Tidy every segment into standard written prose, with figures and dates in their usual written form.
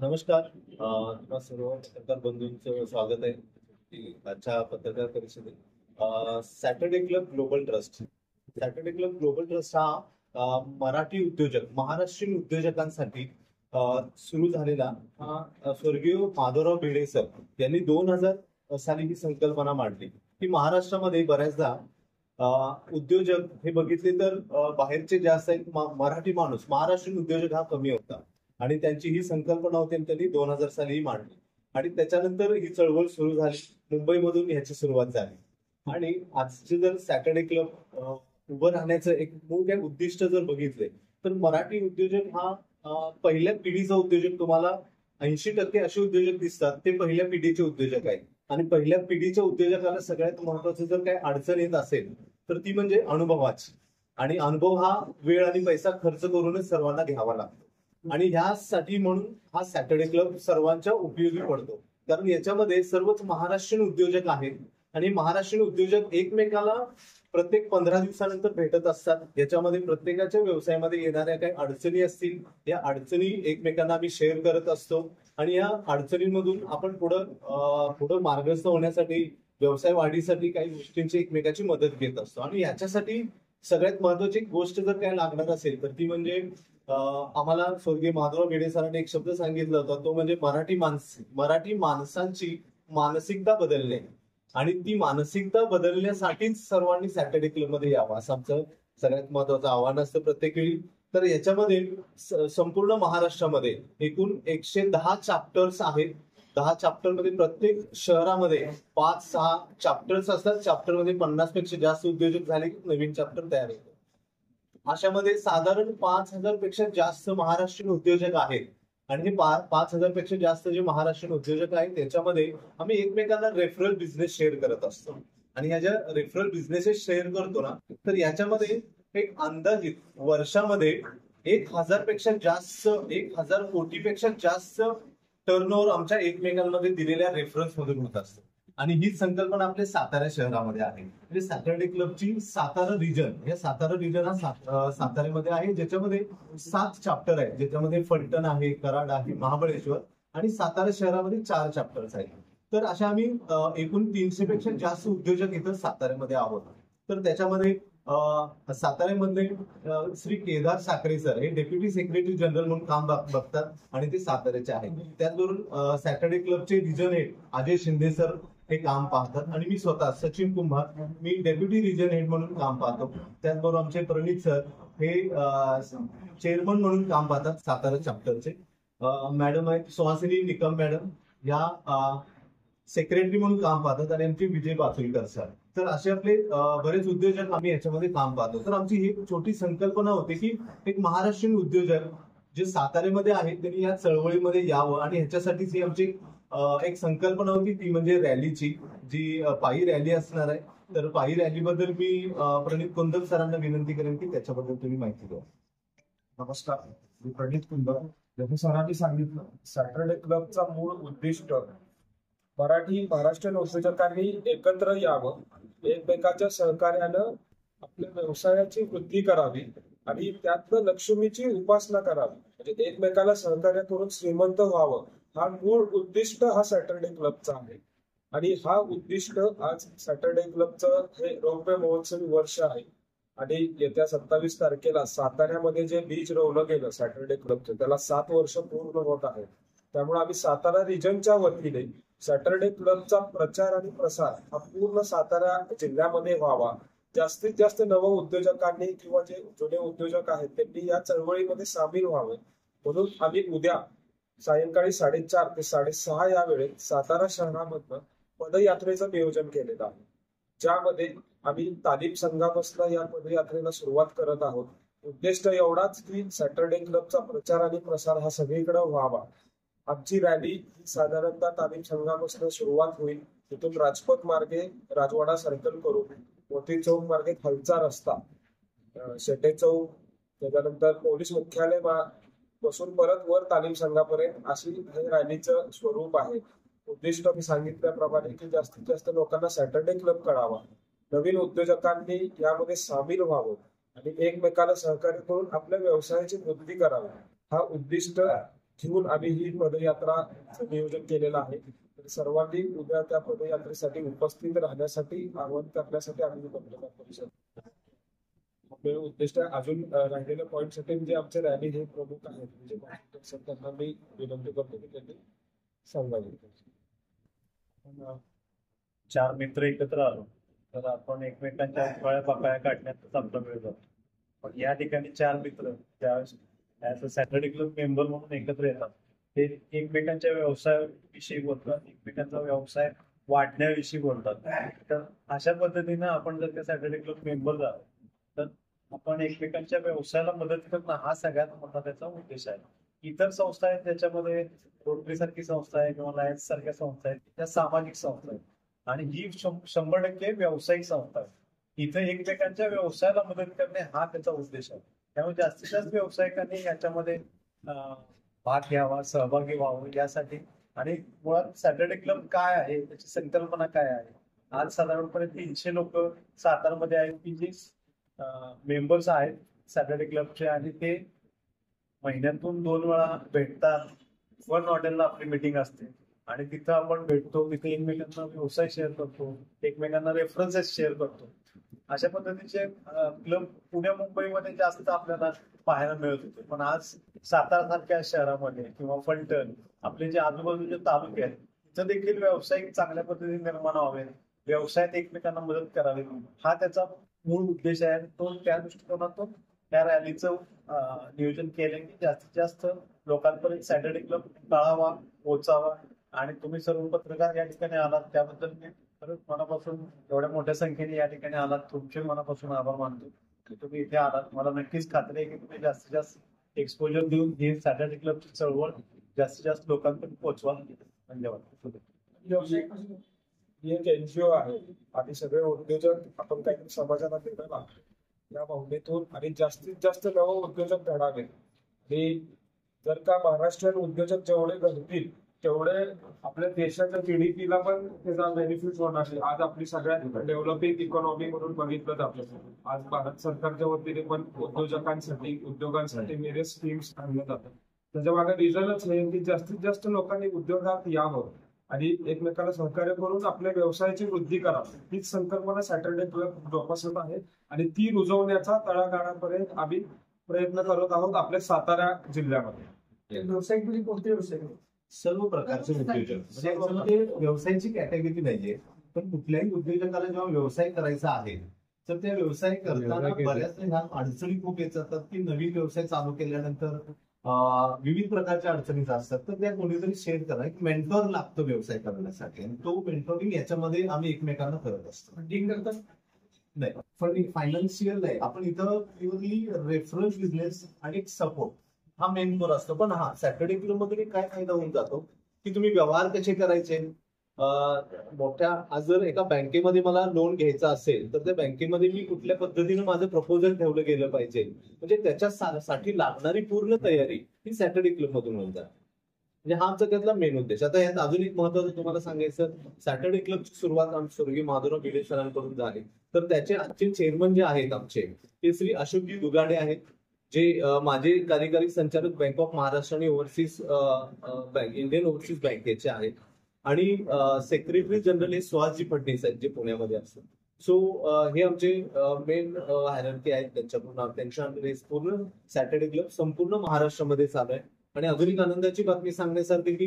नमस्कार. तुम्हा सर्व पत्रकार बंधूंचं स्वागत आहे आजच्या पत्रकार परिषदेत. सॅटर्डे क्लब ग्लोबल ट्रस्ट हा मराठी उद्योजक, महाराष्ट्रीयन उद्योजकांसाठी सुरू झालेला स्वर्गीय माधवराव भिडे सर यांनी 2000 साली ही संकल्पना मांडली की महाराष्ट्रामध्ये बऱ्याचदा उद्योजक हे बघितले तर बाहेरचे जास्त आहेत, मराठी माणूस, महाराष्ट्रीयन उद्योजक हा कमी होता. आणि त्यांची ही संकल्पना होती आणि त्यांनी 2000 साली मांडली आणि त्याच्यानंतर ही चळवळ सुरू झाली. मुंबईमधून ह्याची सुरुवात झाली आणि आजचे जर सॅटर्डे क्लब उभं राहण्याचं एक मोठे उद्दिष्ट जर बघितले तर मराठी उद्योजक हा पहिल्या पिढीचा उद्योजक. तुम्हाला 80% असे उद्योजक दिसतात ते पहिल्या पिढीचे उद्योजक आहेत आणि पहिल्या पिढीच्या उद्योजकाला सगळ्यात महत्वाचं जर काही अडचण येत असेल तर ती म्हणजे अनुभवाची. आणि अनुभव हा वेळ आणि पैसा खर्च करूनच सर्वांना घ्यावा लागतो आणि ह्यासाठी म्हणून हा सॅटर्डे क्लब सर्वांच्या उपयोगी पडतो. कारण याच्यामध्ये सर्वच महाराष्ट्रीयन उद्योजक आहेत आणि महाराष्ट्रीयन उद्योजक एकमेकाला प्रत्येक 15 दिवसानंतर भेटत असतात. याच्यामध्ये प्रत्येकाच्या व्यवसायामध्ये येणाऱ्या काही अडचणी असतील, या अडचणी एकमेकांना आम्ही शेअर करत असतो आणि या अडचणींमधून आपण पुढं मार्गस्थ होण्यासाठी, व्यवसाय वाढीसाठी काही गोष्टींची एकमेकाची मदत घेत असतो. आणि याच्यासाठी सगळ्यात महत्वाची गोष्ट जर काय लागणार असेल तर ती म्हणजे आम्हाला स्वर्गीय माधवराव भिडे सरांनी एक शब्द सांगितला होता, तो म्हणजे मराठी माणसांची मानसिकता बदलणे. आणि ती मानसिकता बदलण्यासाठीच सर्वांनी सॅटर्डे क्लब मध्ये यावं असं आमचं सगळ्यात महत्वाचं आव्हान असतं प्रत्येक वेळी. तर याच्यामध्ये संपूर्ण महाराष्ट्रामध्ये एकूण 110 चॅप्टर्स आहेत. 10 चॅप्टर मध्ये प्रत्येक शहरामध्ये 5-6 चॅप्टर्स असतात. चॅप्टर मध्ये 50 पेक्षा जास्त उद्योजक झाले की नवीन चॅप्टर तयार होतो. अशामध्ये साधारण 5000 पेक्षा जास्त महाराष्ट्रीयन उद्योजक आहेत आणि हे 5000 पेक्षा जास्त जे महाराष्ट्रीयन उद्योजक आहेत त्याच्यामध्ये आम्ही एकमेकांना रेफरल बिझनेस शेअर करत असतो. आणि ह्या ज्या रेफरल बिझनेसेस शेअर करतो ना, तर याच्यामध्ये एक अंदाजित वर्षामध्ये 1000 कोटीपेक्षा जास्त टर्नओव्हर आमच्या एकमेकांमध्ये दिलेल्या रेफरन्स मधून होत असतं. आणि ही संकल्पना आपल्या सातारा शहरामध्ये आहे. म्हणजे सॅटर्डे क्लबची सातारा रिजन, या सातारा रिजन हा साताऱ्यामध्ये आहे, ज्याच्यामध्ये 7 चॅप्टर आहेत, ज्याच्यामध्ये फलटण आहे, कराड आहे, महाबळेश्वर आणि सातारा शहरामध्ये 4 चॅप्टर्स आहेत. तर अशा आम्ही एकूण 300 पेक्षा जास्त उद्योजक इथं साताऱ्यामध्ये आहोत. तर त्याच्यामध्ये साताऱ्यामधले श्री केदार साखरे सर हे डेप्युटी सेक्रेटरी जनरल म्हणून काम बघतात आणि ते साताऱ्याचे आहेत. त्याचबरोबर सॅटर्डे क्लबचे region head Ajay Shinde sir हे काम पाहतात आणि मी स्वतः सचिन कुंभार, मी डेप्युटी रिजन हेड म्हणून काम पाहतो. त्याचबरोबर आमचे प्रणित सर हे चेअरमन म्हणून काम पाहतात सातारा चॅप्टरचे. मॅडम आहेत सुहासिनी निकम मॅडम, या सेक्रेटरी म्हणून काम पाहतात आणि आमचे विजय पाचोळीकर सर. तर असे आपले बरेच उद्योजक आम्ही याच्यामध्ये काम पाहतो. तर आमची ही छोटी संकल्पना होती की एक महाराष्ट्रीयन उद्योजक जे साताऱ्यामध्ये आहेत त्यांनी या चळवळीमध्ये यावं आणि ह्याच्यासाठीच ही आमची एक संकल्पना होती, ती म्हणजे रॅलीची, जी पायी रॅली असणार आहे. तर पायी रॅलीबद्दल मी प्रणित कुंदल सरांना विनंती करेन की त्याच्याबद्दल तुम्ही माहिती द्या. नमस्कार, मी प्रणित कुंदल. जसं सरांनी सांगितलं, सॅटर्डे क्लबचा मूळ उद्दिष्ट महाराष्ट्रीयन उद्योजकांनी एकत्र यावं, एकमेकाच्या सहकार्यानं आपल्या व्यवसायाची वृद्धी करावी आणि त्यातनं लक्ष्मीची उपासना करावी, म्हणजे एकमेकाला सहकार्य करून श्रीमंत व्हावं, हा मूळ उद्दिष्ट हा सॅटर्डे क्लबचा आहे. आणि हा उद्दिष्ट आज सॅटर्डे क्लबचं हे रौप्य महोत्सवी वर्ष आहे आणि येत्या 27 तारखेला साताऱ्यामध्ये जे बीज रोवलं गेलं सॅटर्डे क्लबचं, त्याला 7 वर्ष पूर्ण होत आहेत. त्यामुळे आम्ही सातारा रिजनच्या वतीने सॅटर्डे क्लबचा प्रचार आणि प्रसार हा पूर्ण सातारा जिल्ह्यामध्ये व्हावा. जास्तीत जास्त नव उद्योजकांनी किंवा जे जुने उद्योजक आहेत त्यांनी या चळवळीमध्ये सामील व्हावे, म्हणून आम्ही उद्या सायंकाळी 4:30 ते 6:30 या वेळेत सातारा शहरामधनं पदयात्रेचं नियोजन केलेलं आहे, ज्यामध्ये आम्ही तालीम संघापासून या पदयात्रेला सुरुवात करत आहोत. उद्दिष्ट एवढाच की सॅटर्डे क्लबचा प्रचार आणि प्रसार हा सगळीकडे व्हावा. आमची रॅली ही साधारणतः तालीम संघापासून सुरुवात होईल. तिथून राजपथ मार्गे राजवाडा सर्कल करून मोती चौक मार्गे खालचा रस्ता, शेटे चौक, त्याच्यानंतर पोलीस मुख्यालय बसून परत वर तालीम संघापर्यंत अशी हे रॅलीचं स्वरूप आहे. उद्दिष्ट मी सांगितल्याप्रमाणे की जास्तीत जास्त लोकांना सॅटर्डे क्लब कळावा, नवीन उद्योजकांनी यामध्ये सामील व्हावं आणि एकमेकाला सहकार्य करून आपल्या व्यवसायाची वृद्धी करावी, हा उद्दिष्ट घेऊन आम्ही ही पदयात्राचं नियोजन केलेलं आहे. तर सर्वांनी उद्या त्या पदयात्रेसाठी उपस्थित राहण्यासाठी आवाहन करण्यासाठी आम्ही ही पत्रकार परिषद आपले उद्दिष्ट आहे. अजून राहिलेल्या पॉईंटसाठी जे आमचे रॅली हे प्रमुख आहेत म्हणजे सर त्यांना मी विनंती करतो की त्यांनी सांगावे. चार मित्र एकत्र आलो तर आपण एकमेकांच्या फळ्या पाकळ्या काढण्यातच आपला वेळ जातो. पण या ठिकाणी चार मित्र त्यावेळेस as a Saturday club member म्हणून एकत्र येतात. ते एकमेकांच्या व्यवसायाविषयी बोलतात, एकमेकांचा व्यवसाय वाढण्याविषयी बोलतात. तर अशा पद्धतीनं आपण जर त्या सॅटर्डे क्लब मेंबर झालो तर आपण एकमेकांच्या व्यवसायाला मदत करणं हा सगळ्यात मोठा त्याचा उद्देश आहे. इतर संस्था आहेत त्याच्यामध्ये रोटरी सारखी संस्था आहे किंवा लायन्स सारख्या संस्था आहेत, त्या सामाजिक संस्था आहेत आणि ही 100% व्यावसायिक संस्था आहे. इथे एकमेकांच्या व्यवसायाला मदत करणे हा त्याचा उद्देश आहे. त्यामुळे जास्तीत जास्त व्यावसायिकांनी याच्यामध्ये भाग घ्यावा, सहभागी व्हावं यासाठी. आणि मुळात सॅटर्डे क्लब काय आहे, त्याची संकल्पना काय आहे. आज साधारणपणे 300 लोक सातारमध्ये आहेत की जे मेंबर्स आहेत सॅटर्डे क्लबचे आणि ते महिन्यातून 2 वेळा भेटतात. वन हॉटेलला आपली मीटिंग असते आणि तिथं आपण भेटतो, तिथे एकमेकांना व्यवसाय शेअर करतो, एकमेकांना रेफरन्सेस शेअर करतो. अशा पद्धतीचे क्लब पुण्या मुंबईमध्ये जास्त आपल्याला पाहायला मिळत होते. पण आज सातारा सारख्या शहरामध्ये किंवा फलटण आपले जे आजूबाजूचे तालुके आहेत तिथं देखील व्यावसायिक चांगल्या पद्धतीने निर्माण व्हावे, व्यवसायात एकमेकांना मदत करावी हा त्याचा मूळ उद्देश आहे. तो त्या दृष्टिकोनातून त्या रॅलीचं नियोजन केलं की जास्तीत जास्त लोकांपर्यंत सॅटर्डे क्लब कळावा, पोहोचावा. आणि तुम्ही सर्व पत्रकार या ठिकाणी आलात त्याबद्दल मी खरंच मनापासून एवढ्या मोठ्या संख्येने या ठिकाणी आलात तुमचे मनापासून आभार मानतो की तुम्ही इथे आलात. मला नक्कीच खात्री आहे की तुम्ही जास्तीत जास्त एक्सपोजर देऊन ही सॅटर्डे क्लबची चळवळ जास्तीत जास्त लोकांपर्यंत पोहोचवा. धन्यवाद. ही एक एनजीओ आहे आणि सगळे उद्योजक आपण काहीतरी समाजाला देणं लागतो या भावनेतून आणि जास्तीत जास्त नवं उद्योजक घडावे. आणि जर का महाराष्ट्रीयन उद्योजक जेवढे घडतील तेवढे आपल्या देशाच्या जीडीपीला पण त्याचा बेनिफिट होणार आहे. आज आपली सगळ्यात डेव्हलपिंग इकॉनॉमी म्हणून बघितलं जातं. आज भारत सरकारच्या वतीने पण उद्योजकांसाठी उद्योगांसाठी वेगळे स्कीम्स आणल्या जातात. त्याच्या मागे रिझनच आहे की जास्तीत जास्त लोकांनी उद्योगात यावं आणि एकमेकाला सहकार्य करून आपल्या व्यवसायाची वृद्धी करावी. हीच संकल्पना सॅटर्डे क्लब जोपासत आहे आणि ती रुजवण्याचा तळागाळापर्यंत आम्ही प्रयत्न करत आहोत आपल्या सातारा जिल्ह्यामध्ये. व्यावसायिक म्हणजे कोणते व्यवसाय? सर्व प्रकारचे उद्योजक म्हणजे याच्यामध्ये व्यवसायाची कॅटेगरी नाहीये. पण कुठल्याही उद्योजकाला जेव्हा व्यवसाय करायचा आहे तर त्या व्यवसाय करताना बऱ्याच ह्या अडचणी खूप येत जातात की नवीन व्यवसाय चालू केल्यानंतर विविध प्रकारच्या अडचणी असतात. तर त्या कोणीतरी शेअर करा. एक मेंटॉर लागतो व्यवसाय करण्यासाठी आणि तो मेंटॉरिंग याच्यामध्ये आम्ही एकमेकांना करत असतो. फंडिंग करतात नाही, फंडिंग फायनान्शियल नाही. आपण इथं प्युअरली रेफरन्स बिझनेस आणि सपोर्ट हा मेन कोर असतो. पण हा सॅटर्डे क्लब मध्ये काय फायदा होऊन जातो की तुम्ही व्यवहार कसे करायचे. मोठ्या आज जर एका बँकेमध्ये मला लोन घ्यायचा असेल तर त्या बँकेमध्ये मी कुठल्या पद्धतीनं माझं प्रपोजल ठेवलं गेलं पाहिजे म्हणजे त्याच्यासाठी लागणारी पूर्ण तयारी ही सॅटर्डे क्लब मधून होऊन जाते. म्हणजे हा आमचा त्यातला मेन उद्देश. आता यात अजून एक महत्वाचं तुम्हाला सांगायचं, सॅटर्डे क्लबची सुरुवात आमच्या स्वर्गीय माधवराव भिडे सरांकडून झाली. तर त्याचे आजचे चेअरमन जे आहेत आमचे ते श्री अशोकजी दुगाडे आहेत, जे माझे कार्यकारी संचालक बँक ऑफ महाराष्ट्र आणि ओव्हरसीज बँक इंडियन ओव्हरसीज बँकेचे आहेत. आणि सेक्रेटरी जनरल हे सुहासजी फडणीस आहेत जे पुण्यामध्ये असतात. सो हे आमचे मेन हायरार्की आहेत. त्यांच्या पूर्ण सॅटर्डे क्लब संपूर्ण महाराष्ट्रामध्ये चालू आहे. आणि अजून एक आनंदाची बातमी सांगण्यासारखी की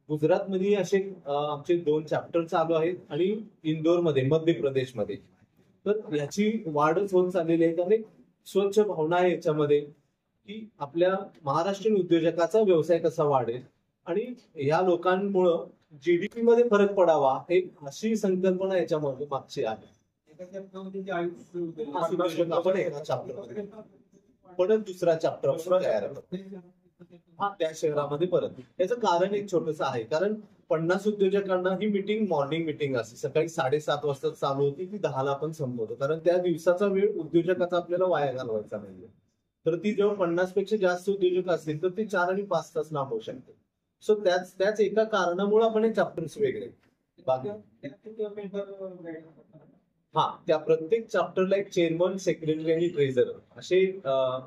गुजरातमध्ये असे आमचे 2 चॅप्टर चालू आहेत आणि इंदोरमध्ये मध्य प्रदेशमध्ये. तर याची वाढच होत चाललेली आहे. कारण स्वच्छ भावना आहे याच्यामध्ये की आपल्या महाराष्ट्रीयन उद्योजकाचा व्यवसाय कसा वाढेल आणि या लोकांमुळं जीडीपी मध्ये फरक पडावा एक अशी संकल्पना याच्यामध्ये मागची आहे. आपण एका चॅप्टर परत दुसरा चॅप्टर तयार करतो त्या शहरामध्ये परत. याचं कारण एक छोटस आहे, कारण 50 उद्योजकांना ही मीटिंग मॉर्निंग मीटिंग असते. सकाळी 7:30 वाजता चालू होती ती 10ला आपण संपवतो. कारण त्या दिवसाचा वेळ उद्योजकाचा आपल्याला वाया घालवायचा नाहीये. तर ती जेव्हा 50 पेक्षा जास्त उद्योजक असतील तर ते 4 आणि 5 तास लांब होऊ शकते. सो त्याच एका कारणामुळे आपण हे चॅप्टर्स वेगळे. हा, त्या प्रत्येक चॅप्टरला एक चेअरमन, सेक्रेटरी आणि ट्रेझरर असे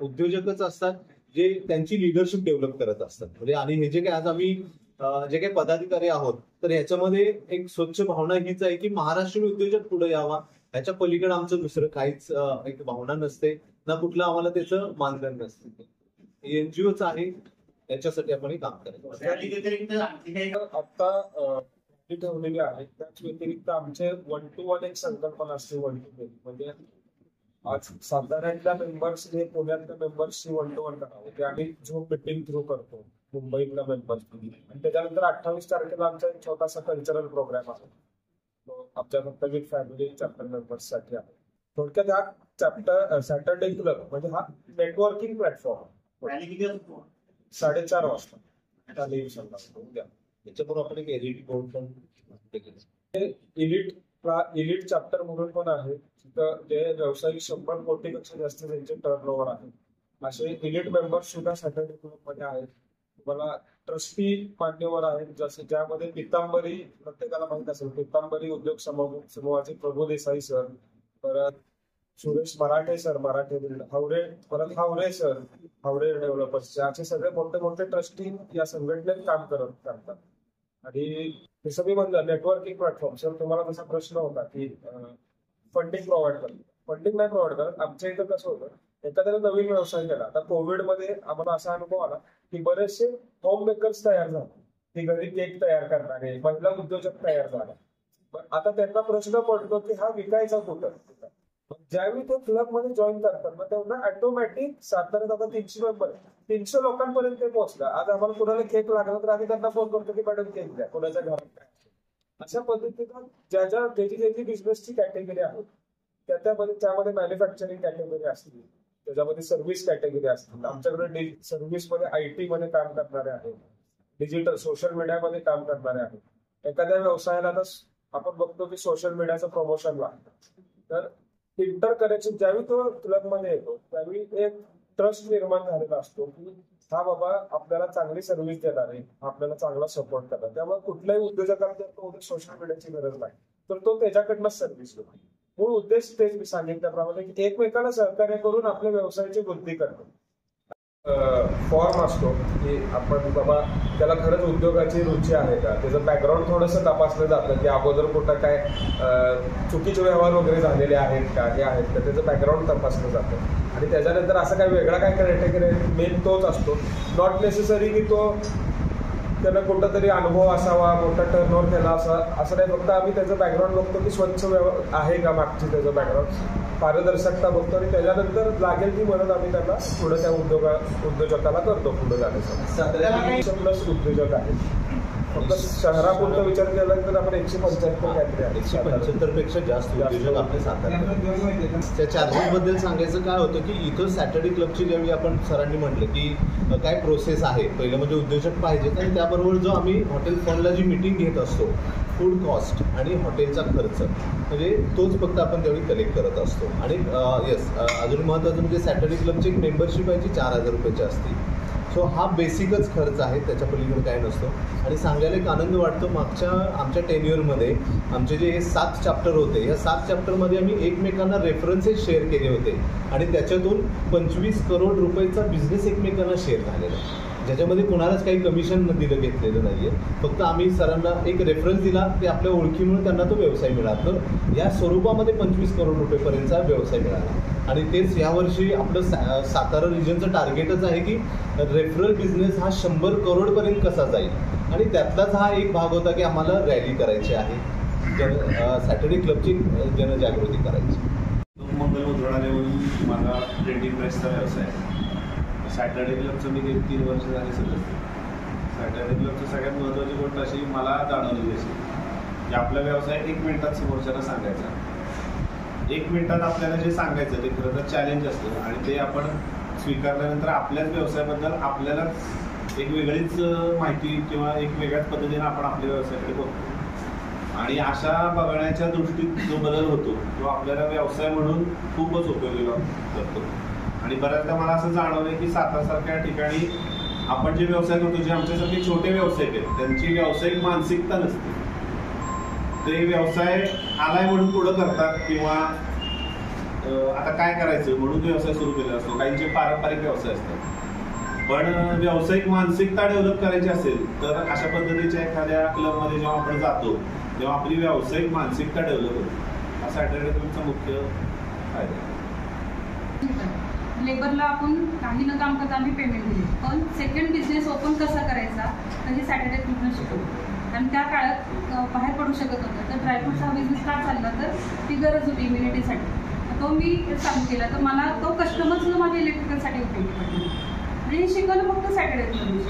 उद्योजकच असतात जे त्यांची लिडरशिप डेव्हलप करत असतात. म्हणजे आणि हे जे काही आज आम्ही जे काही पदाधिकारी आहोत तर याच्यामध्ये एक स्वच्छ भावना हीच आहे की महाराष्ट्रीयन उद्योजक पुढे यावा. याच्या पलीकडे आमचं दुसरं काहीच एक भावना नसते ना, कुठलं आम्हाला त्याचं मानधन नसते. एनजीओच आहे, याच्यासाठी आपण हे काम करायचं. आता ठेवलेली आहे. त्याच व्यतिरिक्त आमचे 1 to 1 एक संकल्पना असते. 1 to 1 म्हणजे आज साताऱ्यातल्या मेंबर्सने पुण्यातल्या मेंबर्सशी 1 to 1 करावं. ते आम्ही झूम मीटिंग थ्रू करतो मुंबईतल्या मेंबर्स. आणि त्याच्यानंतर 28 तारखेला आमचा एक छोटासा कल्चरल प्रोग्राम आहे. आमच्या फक्त विथ फॅमिली चॅप्टर मेंबर्स साठी आहे. थोडक्यात हा चॅप्टर सॅटर्डे क्लब म्हणजे हा नेटवर्किंग प्लॅटफॉर्म 4:30 वाजता उद्या. त्याच्याबरोबर आपण एक एलईडी बोर्ड पण इलिट चॅप्टर म्हणून पण आहे. तिथं जे व्यावसायिक 100 कोटीपेक्षा जास्त त्यांचे टर्नओव्हर आहे. असे इलिट मेंबर्स सुद्धा सॅटर्डे क्लब मध्ये आहेत. तुम्हाला ट्रस्टी मान्यवर आहेत, जसे ज्यामध्ये पितांबरी, प्रत्येकाला माहित असेल पितांबरी उद्योग समूहाचे प्रभू देसाई सर, परत सुरेश मराठे सर, मराठे हावरे, परत हावरे सर, हावरे डेव्हलपर्सचे, असे सगळे मोठे मोठे ट्रस्टी या संघटनेत काम करतात. आणि हे सगळे म्हणजे नेटवर्किंग प्लॅटफॉर्म. सर तुम्हाला जसा प्रश्न होता की फंडिंग प्रोव्हाइड करतात, फंडिंग नाही प्रोव्हाइड करत. आमच्या इथं कसं होतं, एखाद्याला नवीन व्यवसाय केला. आता कोविडमध्ये आम्हाला असा अनुभव आला की बरेचसे होम मेकर्स तयार झाले, की घरी केक तयार करणारे महिला उद्योजक तयार झाले. आता त्यांना प्रश्न पडतो की हा विकायचा कुठं. ज्यावेळी ते क्लब मध्ये जॉईन करतात मग त्यांना ऑटोमॅटिक साताऱ्यात आता 300 मेंबर 300 लोकांपर्यंत ते पोहोचलं. आज आम्हाला कुणाला केक लागला तर आम्ही त्यांना फोन करतो की मॅडम केक द्या, कोणाच्या घरात काय. अशा पद्धतीनं ज्याची बिझनेसची कॅटेगरी आहे त्यामध्ये मॅन्युफॅक्चरिंग कॅटेगरी असतील, त्याच्यामध्ये सर्व्हिस कॅटेगरी असतील. आमच्याकडे सर्व्हिस मध्ये IT मध्ये काम करणारे आहेत, डिजिटल सोशल मीडियामध्ये काम करणारे आहेत. एखाद्या व्यवसायाला आता आपण बघतो की सोशल मीडियाचं प्रमोशन लागतं, तर इंटर कनेक्शन ज्यावेळी तो क्लब मध्ये येतो त्यावेळी एक ट्रस्ट निर्माण झालेला असतो की हा बाबा आपल्याला चांगली सर्व्हिस देणार आहे, आपल्याला चांगला सपोर्ट करणार. त्यामुळे कुठल्याही उद्योजकाला जर तो सोशल मीडियाची गरज नाही तर तो त्याच्याकडनं सर्व्हिस देतो. मूळ उद्देश तेच मी सांगितल्याप्रमाणे की एकमेकाला सहकार्य करून आपल्या व्यवसायाची वृद्धी करतो. फॉर्म असतो की आपण बाबा त्याला खरंच उद्योगाची रुची आहे का, त्याचं बॅकग्राऊंड थोडंसं तपासलं जातं की अगोदर कुठं काय चुकीचे व्यवहार वगैरे झालेले आहेत का, हे आहेत का, त्याचं बॅकग्राऊंड तपासलं जातं. आणि त्याच्यानंतर असं काही वेगळा काय क्रायटेरिया मेन तोच असतो. नॉट नेसेसरी की तो त्याला कुठं तरी अनुभव असावा, मोठा टर्नओव्हर केला असं नाही. फक्त आम्ही त्याचं बॅकग्राऊंड बघतो की स्वच्छ आहे का मागची त्याचं बॅकग्राऊंड, पारदर्शकता बघतो आणि त्याच्यानंतर लागेल ती मदत आम्ही त्यांना पुढे त्या उद्योजकाला करतो पुढे जाण्यासाठी. प्लस उद्योजक आहेत. फक्त शहरापुरता विचार केला तर आपण 175 काहीतरी आहे. 175 पेक्षा जास्त उद्योजक आपले साताऱ्यात. त्या चार्जेस बद्दल सांगायचं काय होतं की इथं सॅटर्डे क्लबची ज्यावेळी आपण सरांनी म्हटलं की काय प्रोसेस आहे, पहिलं म्हणजे उद्योजक पाहिजेत आणि त्याबरोबर जो आम्ही हॉटेल फंडला जी मीटिंग घेत असतो, फूड कॉस्ट आणि हॉटेलचा खर्च म्हणजे तोच फक्त आपण त्यावेळी कलेक्ट करत असतो. आणि येस, अजून महत्त्वाचं म्हणजे सॅटर्डे क्लबची एक मेंबरशिप आहे जी 4000 रुपयाची असते. सो हा बेसिकच खर्च आहे, त्याच्या पलीकडे काय नसतो. आणि सांगायला एक आनंद वाटतो, आमच्या टेन्युअरमध्ये आमचे जे 7 चॅप्टर होते, या 7 चॅप्टरमध्ये आम्ही एकमेकांना रेफरन्सेस शेअर केले होते आणि त्याच्यातून 25 करोड रुपयाचा बिझनेस एकमेकांना शेअर झालेला, ज्याच्यामध्ये कोणालाच काही कमिशन घेतलेलं नाही आहे. फक्त आम्ही सरांना एक रेफरन्स दिला की आपल्या ओळखीमुळे त्यांना तो व्यवसाय मिळाला. तर या स्वरूपामध्ये 25 करोड रुपयेपर्यंतचा व्यवसाय मिळाला. आणि तेच यावर्षी आपलं सातारा रिजनचं टार्गेटच आहे की रेफरल बिझनेस हा 100 करोडपर्यंत कसा जाईल. आणि त्यातलाच हा एक भाग होता की आम्हाला रॅली करायची आहे, सॅटर्डे क्लबची जनजागृती करायची. मंगल उधळाण्यावरून माझा प्रिंटिंग प्रेसचा व्यवसाय आहे. सॅटर्डे क्लबचं मी 3 वर्ष झाले सगळं. सॅटर्डे क्लबचं सगळ्यात महत्त्वाची गोष्ट अशी मला जाणवलेली अशी की आपला व्यवसाय 1 मिनिटात समोरच्याला सांगायचा. 1 मिनिटात आपल्याला जे सांगायचं ते खरं तर चॅलेंज असतं आणि ते आपण स्वीकारल्यानंतर आपल्याच व्यवसायाबद्दल आपल्याला एक वेगळीच माहिती किंवा एक वेगळ्याच पद्धतीने आपण आपल्या व्यवसायाकडे बघतो. आणि अशा बघण्याच्या दृष्टीत जो बदल होतो तो आपल्याला व्यवसाय म्हणून खूपच उपयोगी करतो. आणि बऱ्याचदा मला असं जाणवलं की सातारसारख्या ठिकाणी आपण जे व्यवसाय करतो, जे आमच्यासारखे छोटे व्यावसायिक आहेत त्यांची व्यावसायिक मानसिकता नसते. ते व्यवसाय आलाय म्हणून पुढं करतात किंवा आता काय करायचं म्हणून व्यवसाय सुरू केलेला असतो. काहींचे पारंपरिक व्यवसाय असतात. पण व्यावसायिक मानसिकता डेव्हलप करायची असेल तर अशा पद्धतीच्या एखाद्या क्लबमध्ये जेव्हा आपण जातो तेव्हा आपली व्यावसायिक मानसिकता डेव्हलप होते. हा सॅटर्डे क्लबचा मुख्य फायदा. लेबरला आपण काही न काम करता आम्ही पेमेंट दिले, पण सेकंड बिझनेस ओपन कसा करायचा तर हे सॅटर्डे क्लबनं शिकवलं. कारण त्या काळात बाहेर पडू शकत नव्हतं, तर ड्रायफ्रूटचा हा बिझनेस का चालला तर ती गरज होती इम्युनिटीसाठी. तो मी चालू केला, तर मला तो कस्टमर सुद्धा माझ्या इलेक्ट्रिकलसाठी उपयोगी पडला. आणि हे शिकवलं फक्त सॅटर्डे क्लबने.